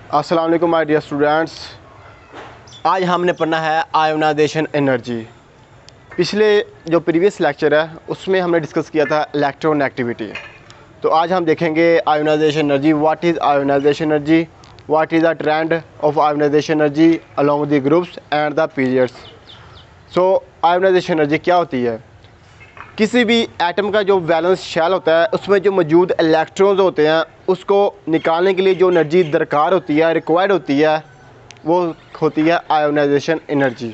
अस्सलाम वालेकुम my dear students. आज हमने पढ़ना है आयोनाइजेशन एनर्जी। पिछले जो प्रीवियस लेक्चर है उसमें हमने डिस्कस किया था इलेक्ट्रोनेगेटिविटी। तो आज हम देखेंगे ionization energy. What is ionization energy, what is the trend of ionization energy along the groups and the periods. So ionization energy क्या होती है? किसी भी एटम का जो वैलेंस शेल होता है उसमें जो मौजूद इलेक्ट्रॉन्स होते हैं उसको निकालने के लिए जो एनर्जी दरकार होती है, रिक्वायर्ड होती है, वो होती है आयोनाइजेशन एनर्जी।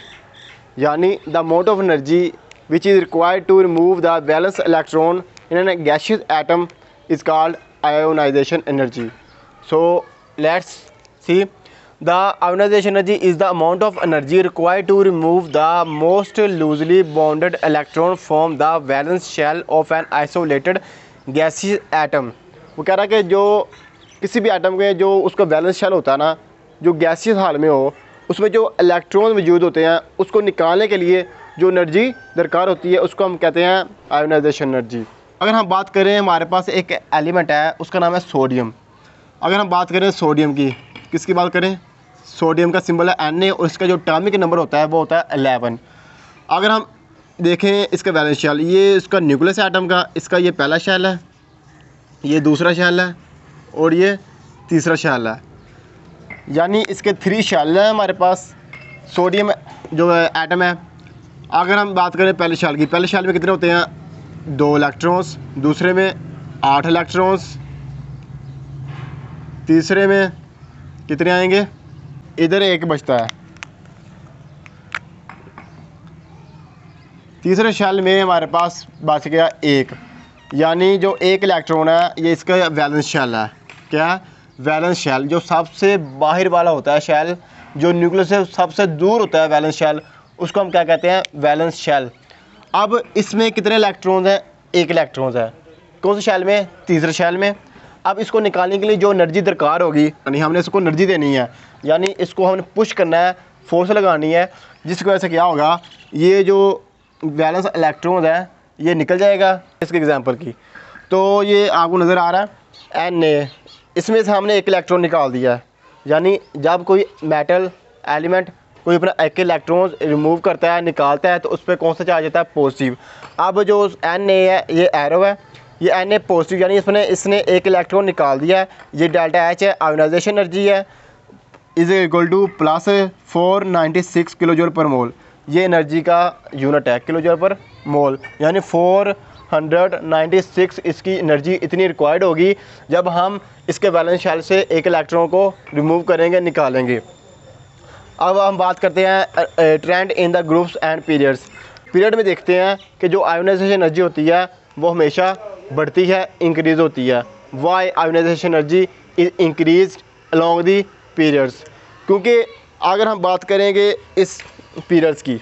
यानी the amount of energy which is required to remove the valence electron in an gaseous atom is called ionization energy. So let's see. The ionization energy is the amount of energy required to remove the most loosely bonded electron from the valence shell of an isolated gaseous atom। वो कह रहा है कि जो किसी भी atom के जो उसका वैलेंस शेल होता है ना, जो गैसियस हाल में हो, उसमें जो इलेक्ट्रॉन मौजूद होते हैं उसको निकालने के लिए जो एनर्जी दरकार होती है उसको हम कहते हैं आयोनाइजेशन एनर्जी। अगर हम बात करें, हमारे पास एक एलिमेंट है उसका नाम है सोडियम। अगर हम बात करें सोडियम की, किसकी बात करें? सोडियम का सिंबल है Na और इसका जो एटॉमिक नंबर होता है वो होता है 11। अगर हम देखें इसका वैलेंस शेल, ये इसका न्यूक्लियस एटम का, इसका ये पहला शेल है, ये दूसरा शेल है और ये तीसरा शेल है। यानी इसके 3 शेल हैं हमारे पास। सोडियम जो एटम है, अगर हम बात करें पहले शेल की, पहले शेल में कितने होते हैं? 2 इलेक्ट्रॉन्स, दूसरे में 8 इलेक्ट्रॉन्स, तीसरे में कितने आएंगे? इधर 1 बचता है। तीसरे शेल में हमारे पास बच गया 1। यानी जो 1 इलेक्ट्रॉन है ये इसका वैलेंस शेल है। क्या? वैलेंस शेल, जो सबसे बाहर वाला होता है शेल, जो न्यूक्लियस से सबसे दूर होता है वैलेंस शेल, उसको हम क्या कहते हैं? Valence shell. अब इसमें कितने इलेक्ट्रॉन्स हैं? 1 इलेक्ट्रॉन्स है। कौन से शेल में? तीसरे शेल में। अब इसको निकालने के लिए जो एनर्जी दरकार होगी, यानी हमने इसको एनर्जी देनी है, यानी इसको हमने पुश करना है, फोर्स लगानी है, जिसकी वजह से क्या होगा? ये जो वैलेंस इलेक्ट्रॉन है ये निकल जाएगा। इसके एग्जांपल की तो ये आपको नज़र आ रहा है Na, इसमें से हमने 1 इलेक्ट्रॉन निकाल दिया है। यानी जब कोई मेटल एलिमेंट कोई अपना 1 इलेक्ट्रॉन रिमूव करता है, निकालता है, तो उस पर कौन सा चार्ज आता है? पॉजिटिव। अब जो Na है ये एरो है, ये Na पॉजिटिव, यानी इसने 1 इलेक्ट्रॉन निकाल दिया है। ये डेल्टा H है, आयोनाइजेशन एनर्जी है, is equal to plus 496 kilo joule per mole. ये एनर्जी का यूनिट है किलो जूल पर मोल, यानी 496 इसकी एनर्जी इतनी रिक्वायर्ड होगी जब हम इसके वैलेंस शेल से 1 इलेक्ट्रॉन को रिमूव करेंगे, निकालेंगे। अब हम बात करते हैं trend in the groups and periods. Period में देखते हैं कि जो आयोनाइजेशन एनर्जी होती है वो हमेशा बढ़ती है, इंक्रीज़ होती है। Why ionization energy is increase along the periods? क्योंकि अगर हम बात करेंगे इस पीरियड्स की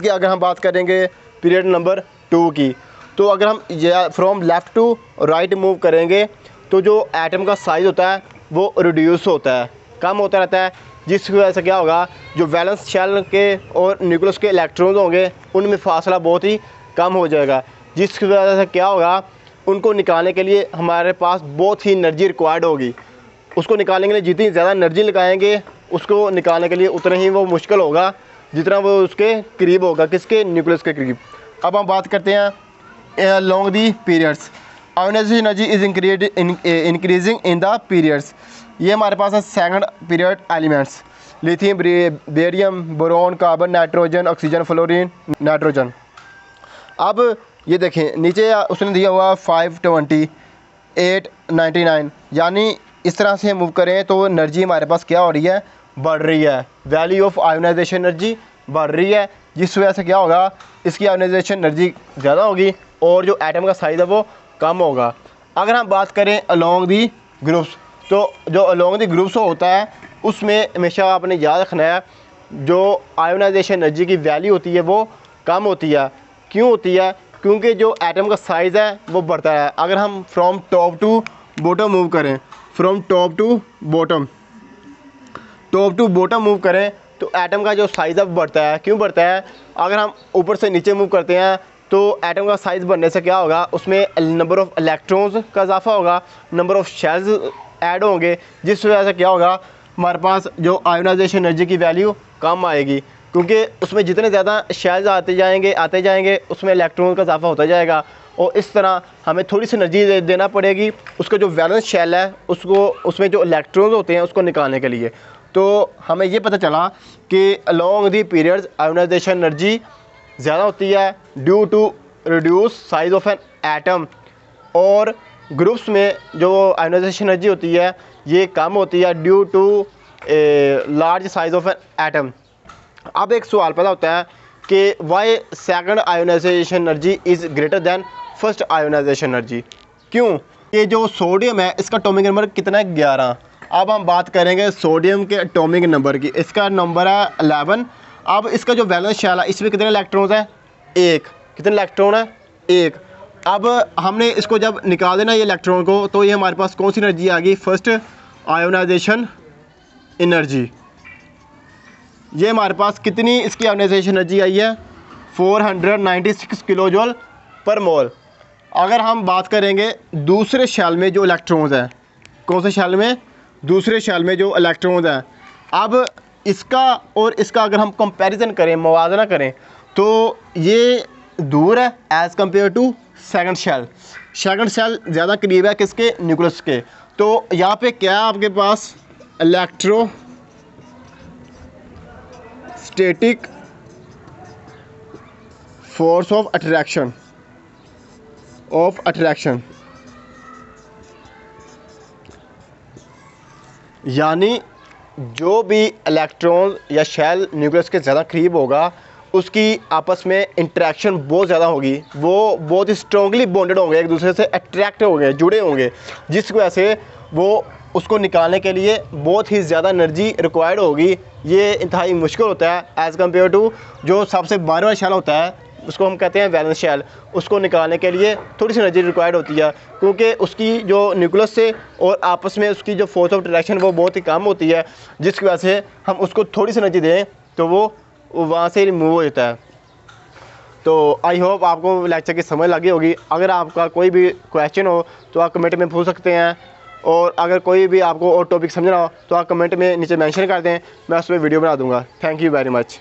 अगर हम बात करेंगे पीरियड नंबर 2 की, तो अगर हम from left to right move करेंगे तो जो एटम का साइज़ होता है वो रिड्यूस होता है, कम होता रहता है, जिसकी वजह से क्या होगा? जो वैलेंस शेल के और न्यूक्लियस के इलेक्ट्रॉन्स होंगे उनमें फासला बहुत ही कम हो जाएगा, जिसकी वजह से क्या होगा? उनको निकालने के लिए हमारे पास बहुत ही एनर्जी रिक्वायर्ड होगी। उसको निकालने के लिए जितनी ज़्यादा एनर्जी लगाएंगे उसको निकालने के लिए उतना ही वो मुश्किल होगा जितना वो उसके करीब होगा। किसके? न्यूक्लियस के करीब। अब हम बात करते हैं long the periods. Ionization energy is increasing in the periods. ये हमारे पास है second period elements, lithium, barium, boron, carbon, nitrogen, oxygen, fluorine, nitrogen. अब ये देखें नीचे उसने दिया हुआ 520, 899, यानी इस तरह से मूव करें तो एनर्जी हमारे पास क्या हो रही है? बढ़ रही है। वैल्यू ऑफ आयोनाइजेशन एनर्जी बढ़ रही है, जिस वजह से क्या होगा? इसकी आयोनाइजेशन एनर्जी ज़्यादा होगी और जो एटम का साइज़ है वो कम होगा। अगर हम बात करें अलोंग दी ग्रुप्स, तो जो अलोंग दी ग्रुप्स होता है उसमें हमेशा आपने याद रखना है जो आयोनाइजेशन एनर्जी की वैल्यू होती है वो कम होती है। क्यों होती है? क्योंकि जो एटम का साइज़ है वो बढ़ता है। अगर हम from top to bottom move करें, from top to bottom move करें तो एटम का जो साइज़ है वो बढ़ता है। क्यों बढ़ता है? अगर हम ऊपर से नीचे मूव करते हैं तो एटम का साइज़ बढ़ने से क्या होगा? उसमें नंबर ऑफ़ इलेक्ट्रॉन्स का इजाफा होगा, नंबर ऑफ़ शेल्स ऐड होंगे, जिस वजह से क्या होगा, हमारे पास जो आयोनाइजेशन एनर्जी की वैल्यू कम आएगी, क्योंकि उसमें जितने ज़्यादा शेल्स आते जाएंगे उसमें इलेक्ट्रॉन का इजाफा होता जाएगा, और इस तरह हमें थोड़ी सी एनर्जी देना पड़ेगी उसका जो वैलेंस शेल है उसको, उसमें जो इलेक्ट्रॉन्स होते हैं उसको निकालने के लिए। तो हमें ये पता चला कि along the periods ionization energy ज़्यादा होती है due to reduce size of an atom, और ग्रुप्स में जो आयोनाइजेशन एनर्जी होती है ये कम होती है due to large size of an atom. अब एक सवाल पैदा होता है कि why second ionization energy is greater than first ionization energy, क्यों? ये जो सोडियम है इसका एटॉमिक नंबर कितना है, 11। अब हम बात करेंगे सोडियम के एटॉमिक नंबर की, इसका नंबर है 11। अब इसका जो वैलेंस शेल है इसमें कितने इलेक्ट्रॉन्स हैं, 1। कितने इलेक्ट्रॉन है, 1। अब हमने इसको जब निकाल देना ये इलेक्ट्रॉन को, तो ये हमारे पास कौन सी एनर्जी आ गई, फर्स्ट आयोनाइजेशन एनर्जी। ये हमारे पास कितनी इसकी आयोनाइजेशन एनर्जी आई है, 496 किलो जूल पर मोल। अगर हम बात करेंगे दूसरे शेल में जो इलेक्ट्रॉन्स हैं, कौन से शेल में, दूसरे शेल में जो इलेक्ट्रॉन्स हैं, अब इसका और इसका अगर हम कंपैरिजन करें, मुवाजना करें, तो ये दूर है as compare to second shell. Second shell ज़्यादा करीब है किसके, न्यूक्लियस के। तो यहाँ पे क्या है आपके पास, इलेक्ट्रोस्टैटिक फोर्स ऑफ अट्रैक्शन, यानी जो भी इलेक्ट्रॉन या शेल न्यूक्लियस के ज़्यादा करीब होगा उसकी आपस में इंटरेक्शन बहुत ज़्यादा होगी, वो बहुत ही स्ट्रॉन्गली बॉन्डेड होंगे, एक दूसरे से अट्रैक्ट होंगे, जुड़े होंगे, जिस वजह से वो उसको निकालने के लिए बहुत ही ज़्यादा एनर्जी रिक्वायर्ड होगी। ये इंतहाई मुश्किल होता है एज़ कम्पेयर टू जो सबसे बाहर वाला शेल होता है, उसको हम कहते हैं वैलेंस शेल। उसको निकालने के लिए थोड़ी सी एनर्जी रिक्वायर्ड होती है, क्योंकि उसकी जो न्यूक्लियस से और आपस में उसकी जो फोर्स ऑफ अट्रैक्शन वो बहुत ही कम होती है, जिसकी वजह से हम उसको थोड़ी सी एनर्जी दें तो वो वहाँ से रिमूव हो जाता है। तो आई होप आपको लेक्चर की समझ लगी होगी। अगर आपका कोई भी क्वेश्चन हो तो आप कमेंट में पूछ सकते हैं, और अगर कोई भी आपको और टॉपिक समझना हो तो आप कमेंट में नीचे मेंशन कर दें, मैं उस पर वीडियो बना दूँगा। Thank you very much.